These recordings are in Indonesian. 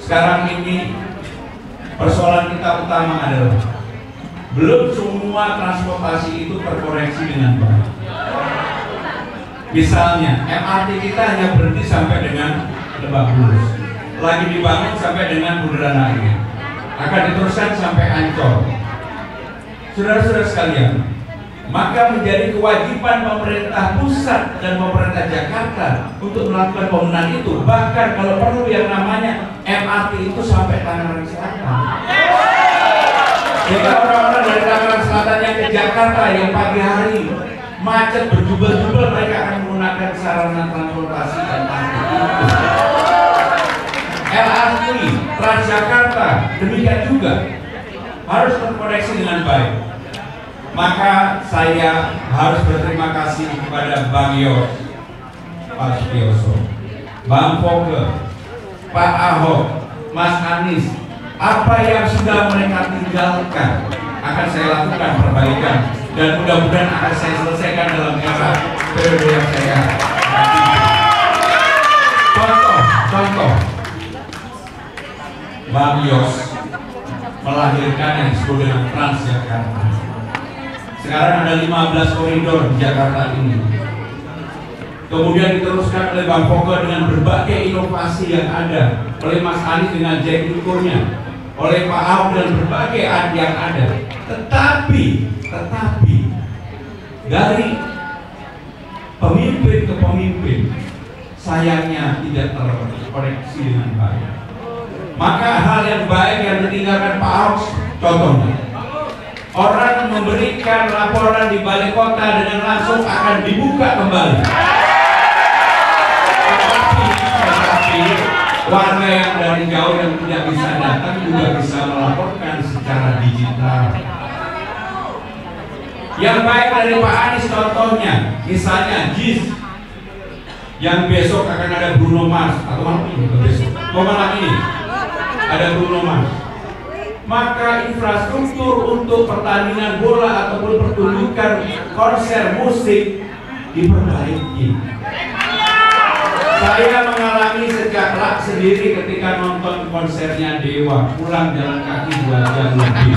sekarang ini persoalan kita utama adalah belum semua transportasi itu terkoreksi dengan baik. Misalnya MRT kita hanya berhenti sampai dengan Lebak Bulus, lagi dibangun sampai dengan Bundaran HI, akan diteruskan sampai Ancol. Saudara-saudara sekalian, maka menjadi kewajiban pemerintah pusat dan pemerintah Jakarta untuk melakukan pembenahan itu. Bahkan kalau perlu yang namanya MRT itu sampai Tangerang Selatan. Jika orang-orang dari Tangerang Selatan yang ke Jakarta yang pagi hari macet berjubel-jubel, mereka akan menggunakan sarana transportasi dan transport itu. LRT, Transjakarta, demikian juga harus terkoneksi dengan baik. Maka saya harus berterima kasih kepada Bang Yos, Pak Sutioso, Bang Foke, Pak Ahok, Mas Anies. Apa yang sudah mereka tinggalkan akan saya lakukan perbaikan, dan mudah-mudahan akan saya selesaikan dalam era periode yang saya contoh Bang Yos melahirkan yang disebut dengan Transjakarta. Sekarang ada 15 koridor di Jakarta ini. Kemudian diteruskan oleh Bang Foke dengan berbagai inovasi yang ada, oleh Mas Anies dengan jack ukurnya, oleh Pak Ahok dan berbagai yang ada. Tetapi dari pemimpin ke pemimpin sayangnya tidak terkoneksi dengan baik. Maka hal yang baik yang ditinggalkan Pak Ahok, contohnya orang memberikan laporan di balai kota dengan langsung akan dibuka kembali. Tetapi warga yang dari jauh yang tidak bisa datang juga bisa melaporkan secara digital. Yang baik dari Pak Anies contohnya, misalnya JIS yang besok akan ada Bruno Mars, atau malam ini, malam ini ada Bruno Mars. Maka infrastruktur untuk pertandingan bola ataupun pertunjukan konser musik diperbaiki. Saya mengalami sejak sendiri ketika nonton konsernya Dewa, pulang jalan kaki 2 jam lebih.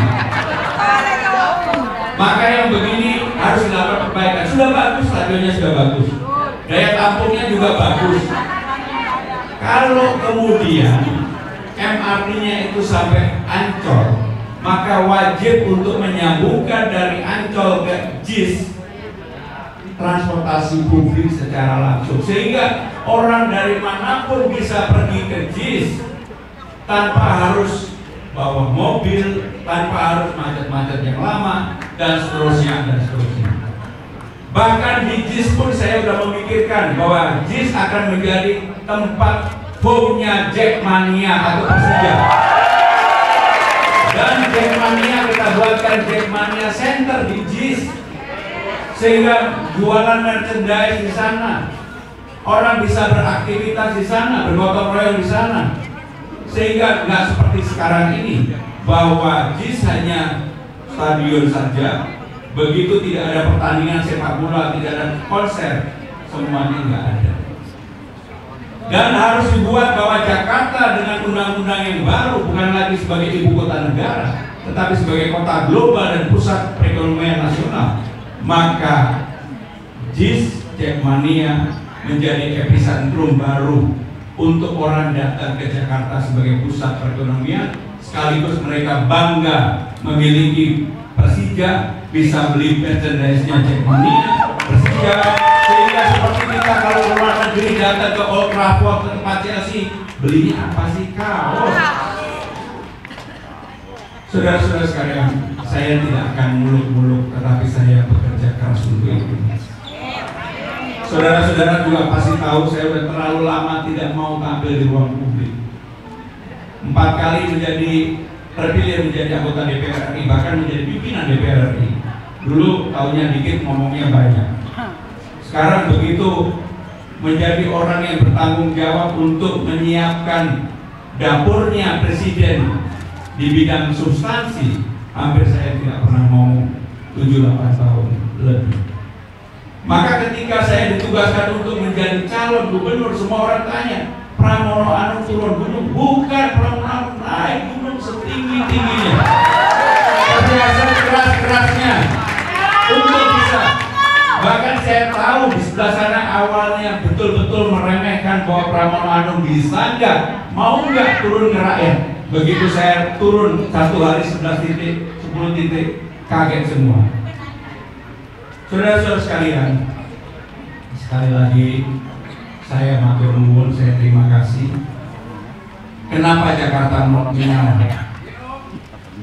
Maka yang begini harus dilakukan perbaikan. Sudah bagus, stadionnya sudah bagus, daya tampungnya juga bagus. Kalau kemudian MRT-nya itu sampai Ancol, maka wajib untuk menyambungkan dari Ancol ke JIS transportasi publik secara langsung, sehingga orang dari manapun bisa pergi ke JIS tanpa harus bawa mobil, tanpa harus macet-macet yang lama, dan seterusnya. Bahkan di JIS pun saya sudah memikirkan bahwa JIS akan menjadi tempat home-nya Jackmania atau Persija. Dan Jackmania kita buatkan Jackmania Center di JIS, sehingga jualan merchandise di sana, orang bisa beraktivitas di sana, bergotong royong di sana, sehingga nggak seperti sekarang ini bahwa JIS hanya stadion saja, begitu tidak ada pertandingan sepak bola, tidak ada konser, semuanya nggak ada. Dan harus dibuat bahwa Jakarta dengan undang-undang yang baru bukan lagi sebagai ibu kota negara, tetapi sebagai kota global dan pusat perekonomian nasional. Maka JIS Jackmania menjadi epicentrum baru untuk orang datang ke Jakarta sebagai pusat perekonomian, sekaligus mereka bangga memiliki Persija, bisa beli merchandise-nya Jackmania Persija, sehingga seperti kita kalau luar negeri datang ke Old Trafford, ke tempat Chelsea, belinya apa sih? Kaos. Saudara-saudara sekalian, saya tidak akan muluk-muluk, tetapi saya bekerja keras untuk itu. Saudara-saudara juga pasti tahu saya sudah terlalu lama tidak mau tampil di ruang publik. 4 kali terpilih menjadi anggota DPR RI, bahkan menjadi pimpinan DPR RI. Dulu tahunya dikit, ngomongnya banyak. Sekarang begitu menjadi orang yang bertanggung jawab untuk menyiapkan dapurnya presiden di bidang substansi, hampir saya tidak pernah ngomong 7-8 tahun lebih. Maka ketika saya ditugaskan untuk menjadi calon gubernur, semua orang tanya, Pramono Anung turun gunung. Bukan Pramono saya tahu di sebelah sana awalnya betul-betul meremehkan bahwa Pramono Anung bisa nggak, mau nggak turun ke rakyat. Begitu saya turun satu hari 11 titik, 10 titik, kaget semua. Saudara-saudara sekalian, sekali lagi saya matur nuwun, saya terima kasih. Kenapa Jakarta menyala?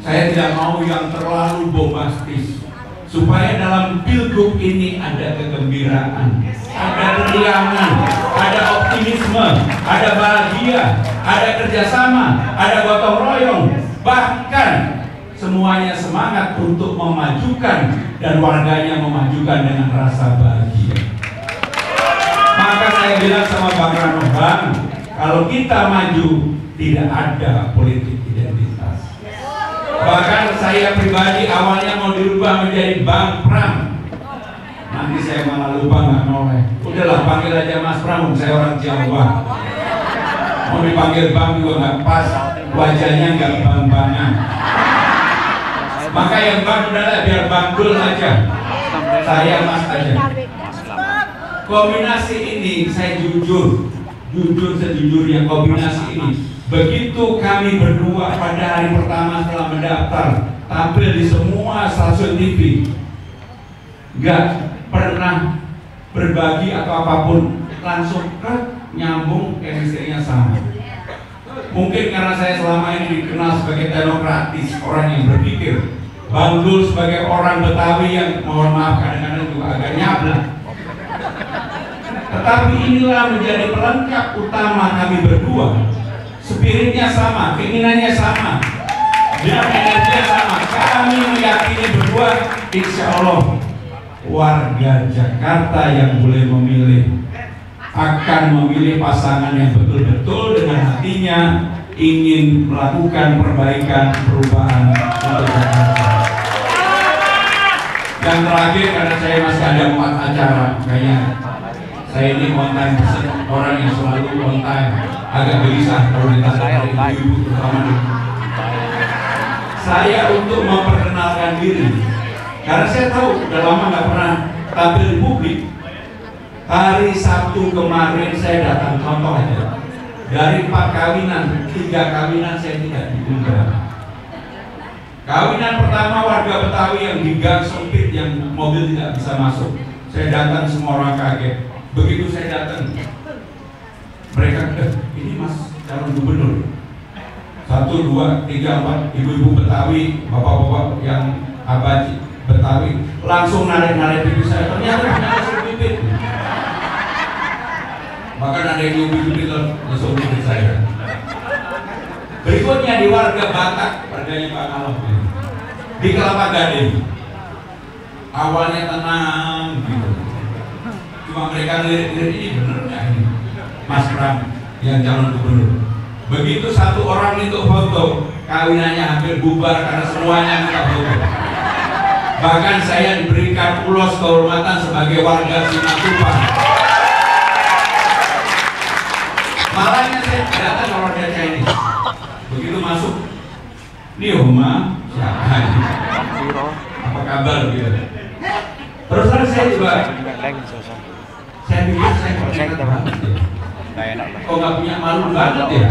Saya tidak mau yang terlalu bombastis, supaya dalam pilgub ini ada kegembiraan, ada keriangan, ada optimisme, ada bahagia, ada kerjasama, ada gotong royong, bahkan semuanya semangat untuk memajukan dan warganya memajukan dengan rasa bahagia. Maka saya bilang sama Bang Rano, Bang, kalau kita maju tidak ada politik identitas. Bahkan saya pribadi awalnya mau dirubah menjadi Bang Pram. Nanti saya malah lupa nggak noleh. Udahlah, panggil aja Mas Pram, saya orang Jawa. Mau dipanggil Bang juga nggak pas, wajahnya nggak bang-bangan. Maka yang Bang udahlah, biar Bang Dul aja. Saya Mas aja. Kombinasi ini saya jujur sejujurnya, kombinasi ini begitu kami berdua pada hari pertama setelah mendaftar tampil di semua stasiun TV, nggak pernah berbagi atau apapun, langsung nyambung, chemistry-nya sama. Mungkin karena saya selama ini dikenal sebagai demokratis, orang yang berpikir. Bang Dul sebagai orang Betawi yang mohon maaf kadang-kadang juga agak nyablak. Tetapi inilah menjadi pelengkap utama kami berdua. Spiritnya sama, keinginannya sama, dan energinya sama. Kami meyakini berdua, insya Allah warga Jakarta yang boleh memilih akan memilih pasangan yang betul-betul dengan hatinya ingin melakukan perbaikan, perubahan untuk Jakarta. Yang terakhir, karena saya masih ada 4 acara, kayaknya saya ini on time person, orang yang selalu on time, agak gelisah kalau ditanya dari ibu-ibu terutama. Saya untuk memperkenalkan diri, karena saya tahu udah lama nggak pernah tampil di publik. Hari Sabtu kemarin saya datang, contoh aja, dari 4 kawinan, 3 kawinan saya tidak diundang. Kawinan pertama warga Betawi yang di gang sempit, yang mobil tidak bisa masuk, saya datang semua orang kaget. Begitu saya datang, mereka ini Mas calon gubernur. 1, 2, 3, 4 ibu-ibu Betawi, bapak-bapak yang abaji Betawi langsung narik-narik pipi saya. Ternyata saya pipit. Bahkan ada yang nyubi-nyubi langsung pipit saya. Berikutnya di warga Batak, warganya Pak Alof, di Kelapa Gading. Awalnya tenang gitu. Cuma mereka lirik-lirik, ini bener nggak ini Mas Pram yang calon gubernur. Begitu 1 orang itu foto, kawinannya hampir bubar karena semuanya minta foto. Bahkan saya diberikan ulos kehormatan sebagai warga Simatupang. Malahnya saya datang ke warga Chinese. Begitu masuk, nih Oma, siapa ini? Apa kabar gitu. Terus saya juga saya pikir saya banget ya. Kok nggak punya malu banget ya?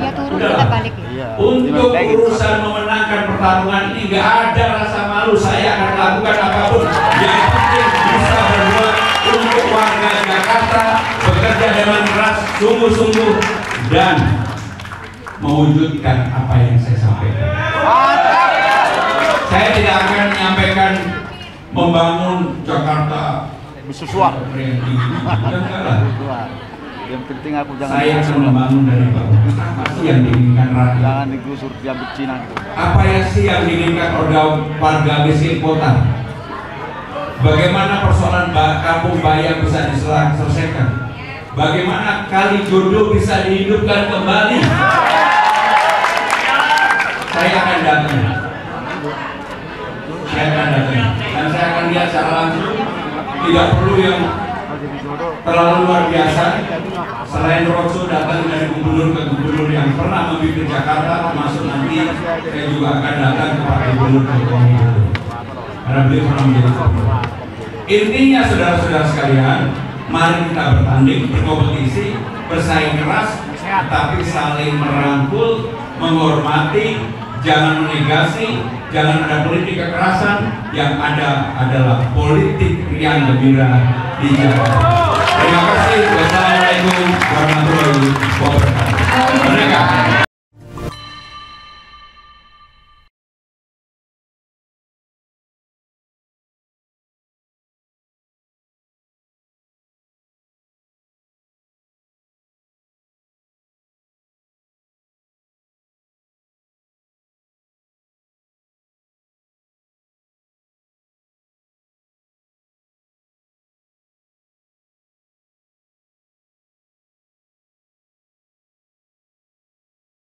Iya, turun kita balik. Untuk urusan memenangkan pertarungan ini nggak ada rasa malu. Saya akan lakukan apapun. Yang penting bisa berbuat untuk warga Jakarta, bekerja dengan keras, sungguh-sungguh, dan mewujudkan apa yang saya sampaikan. Saya tidak akan menyampaikan membangun Jakarta Susuak. Yang penting aku jangan. Saya akan membangun dari bawah. Apa sih yang diinginkan rakyat? Jangan digusur diambil Cina gitu. Apa yang sih yang diinginkan warga miskin kota? Bagaimana persoalan kampung bayam bisa diselesaikan? Bagaimana kali jodoh bisa dihidupkan kembali? Saya akan datang. Dan saya akan lihat secara langsung. Tidak perlu yang terlalu luar biasa. Selain roadshow datang dari gubernur ke gubernur yang pernah memimpin Jakarta, termasuk nanti saya juga akan datang ke Pak Gubernur Jokowi karena beliau pernah menjadi gubernur. Intinya saudara-saudara sekalian, mari kita bertanding, berkompetisi, bersaing keras, tapi saling merangkul, menghormati, jangan menegasi, jangan ada politik kekerasan, yang ada adalah politik riang gembira di Jakarta. Terima kasih. Wassalamualaikum warahmatullahi wabarakatuh.